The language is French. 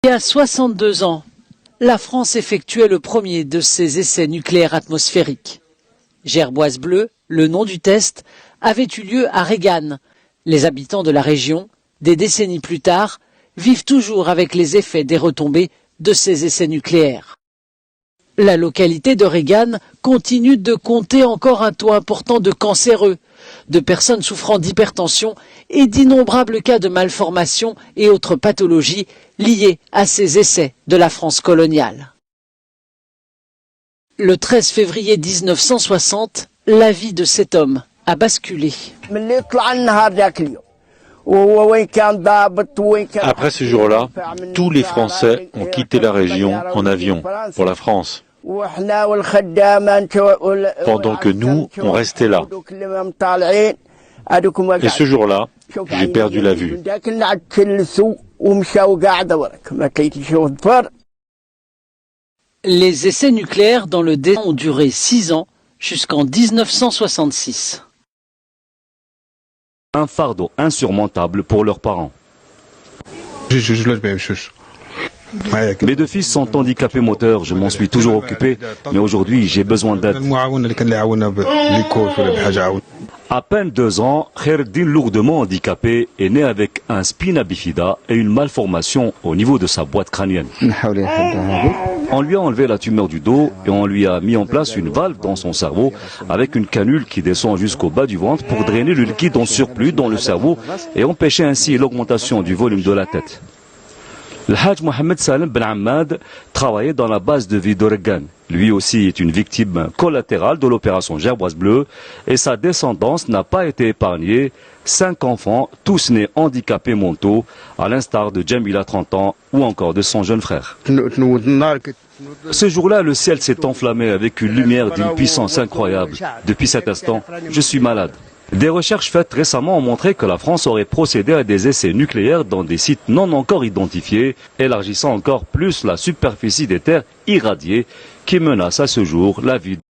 Il y a 62 ans, la France effectuait le premier de ses essais nucléaires atmosphériques. Gerboise bleue, le nom du test, avait eu lieu à Regan. Les habitants de la région, des décennies plus tard, vivent toujours avec les effets des retombées de ces essais nucléaires. La localité de Regan continue de compter encore un taux important de cancéreux, de personnes souffrant d'hypertension et d'innombrables cas de malformations et autres pathologies liées à ces essais de la France coloniale. Le 13 février 1960, la vie de cet homme a basculé. Après ce jour-là, tous les Français ont quitté la région en avion pour la France, pendant que nous, on restait là. Et ce jour-là, j'ai perdu la vue. Les essais nucléaires dans le désert ont duré 6 ans, jusqu'en 1966. Un fardeau insurmontable pour leurs parents. Mes deux fils sont handicapés moteurs, je m'en suis toujours occupé, mais aujourd'hui j'ai besoin d'aide. À peine 2 ans, Khaireddin, lourdement handicapé, est né avec un spina bifida et une malformation au niveau de sa boîte crânienne. On lui a enlevé la tumeur du dos et on lui a mis en place une valve dans son cerveau avec une canule qui descend jusqu'au bas du ventre pour drainer le liquide en surplus dans le cerveau et empêcher ainsi l'augmentation du volume de la tête. Le Hajj Mohamed Salim Ben Ahmad travaillait dans la base de vie d'Oregon. Lui aussi est une victime collatérale de l'opération Gerboise bleue et sa descendance n'a pas été épargnée. 5 enfants, tous nés handicapés mentaux, à l'instar de Jamila 30 ans ou encore de son jeune frère. Ce jour-là, le ciel s'est enflammé avec une lumière d'une puissance incroyable. Depuis cet instant, je suis malade. Des recherches faites récemment ont montré que la France aurait procédé à des essais nucléaires dans des sites non encore identifiés, élargissant encore plus la superficie des terres irradiées qui menacent à ce jour la vie.